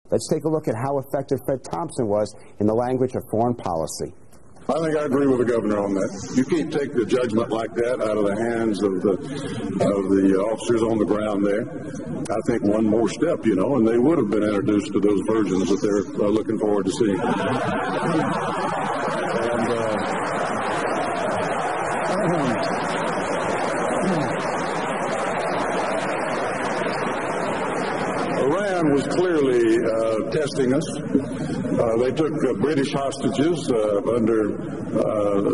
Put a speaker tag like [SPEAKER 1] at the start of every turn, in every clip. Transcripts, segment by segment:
[SPEAKER 1] Let's take a look at how effective Fred Thompson was in the language of foreign policy.
[SPEAKER 2] I think I agree with the governor on that. You can't take the judgment like that out of the hands of the officers on the ground there. I think one more step, and they would have been introduced to those versions that they're looking forward to seeing. Iran was clearly testing us. They took British hostages under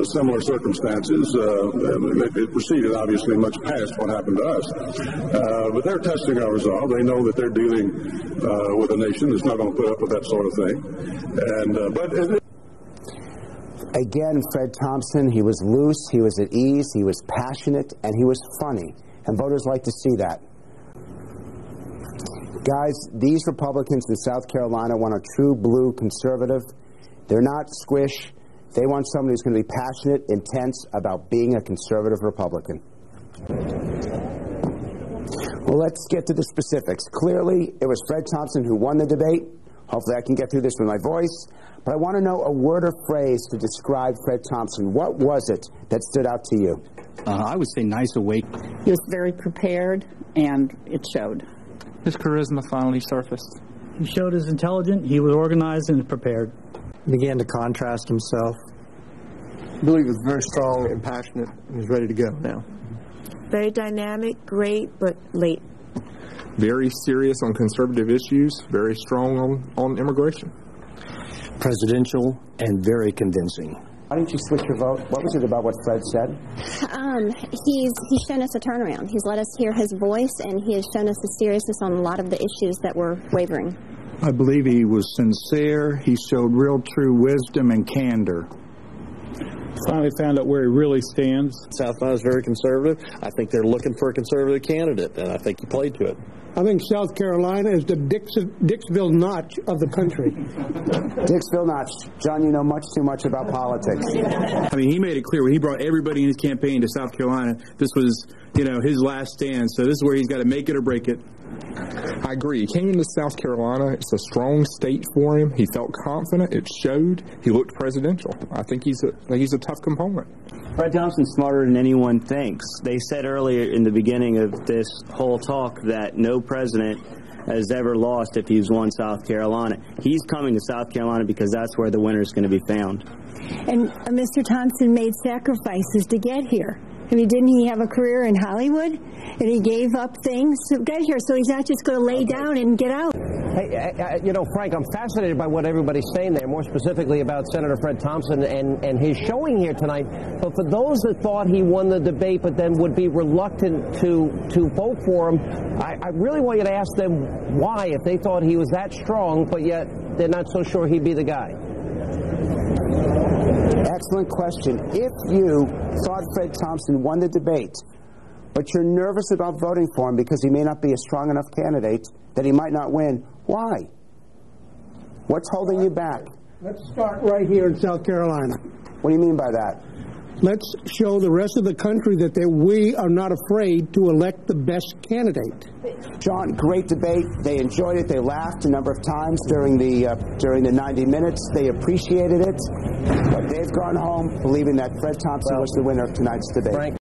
[SPEAKER 2] similar circumstances. It proceeded, obviously, much past what happened to us. But they're testing our resolve. They know that they're dealing with a nation that's not going to put up with that sort of thing.
[SPEAKER 1] Again, Fred Thompson, he was loose, he was at ease, he was passionate, and he was funny. And voters like to see that. Guys, these Republicans in South Carolina want a true blue conservative. They're not squish. They want somebody who's going to be passionate, intense about being a conservative Republican. Well, let's get to the specifics. Clearly, it was Fred Thompson who won the debate. Hopefully I can get through this with my voice. But I want to know a word or phrase to describe Fred Thompson. What was it that stood out to you?
[SPEAKER 3] I would say nice, awake.
[SPEAKER 4] He was very prepared, and it showed.
[SPEAKER 5] His charisma finally surfaced.
[SPEAKER 6] He showed his intelligence, he was organized and prepared.
[SPEAKER 7] He began to contrast himself.
[SPEAKER 8] I believe he was very strong and passionate and he's ready to go now.
[SPEAKER 9] Very dynamic, great, but late.
[SPEAKER 5] Very serious on conservative issues, very strong on immigration.
[SPEAKER 7] Presidential and very convincing.
[SPEAKER 1] Why didn't you switch your vote? What was it about what Fred said?
[SPEAKER 10] He's shown us a turnaround. He's let us hear his voice, and he has shown us the seriousness on a lot of the issues that were wavering.
[SPEAKER 11] I believe he was sincere. He showed real true wisdom and candor.
[SPEAKER 6] Finally found out where he really stands.
[SPEAKER 8] South Carolina is very conservative. I think they're looking for a conservative candidate, and I think he played to it.
[SPEAKER 12] I think South Carolina is the Dixville Notch of the country.
[SPEAKER 1] Dixville Notch. John, you know much too much about politics.
[SPEAKER 3] I mean, he made it clear when he brought everybody in his campaign to South Carolina, this was, his last stand. So this is where he's got to make it or break it.
[SPEAKER 5] I agree. He came into South Carolina. It's a strong state for him. He felt confident. It showed. He looked presidential. I think he's a tough component.
[SPEAKER 13] Fred Thompson's smarter than anyone thinks. They said earlier in the beginning of this whole talk that no president has ever lost if he's won South Carolina. He's coming to South Carolina because that's where the winner is going to be found.
[SPEAKER 14] And Mr. Thompson made sacrifices to get here. I mean, didn't he have a career in Hollywood? And he gave up things to get here, so he's not just going to lay down and get out.
[SPEAKER 15] Hey, Frank, I'm fascinated by what everybody's saying there, more specifically about Senator Fred Thompson and his showing here tonight. But for those that thought he won the debate but then would be reluctant to vote for him, I really want you to ask them why, if they thought he was that strong, but yet they're not so sure he'd be the guy.
[SPEAKER 1] Excellent question. If you thought Fred Thompson won the debate, but you're nervous about voting for him because he may not be a strong enough candidate, that he might not win, why? What's holding you back?
[SPEAKER 12] Let's start right here in South Carolina.
[SPEAKER 1] What do you mean by that?
[SPEAKER 12] Let's show the rest of the country that we are not afraid to elect the best candidate.
[SPEAKER 1] John, great debate. They enjoyed it. They laughed a number of times during the 90 minutes. They appreciated it. But they've gone home believing that Fred Thompson was the winner of tonight's debate. Frank.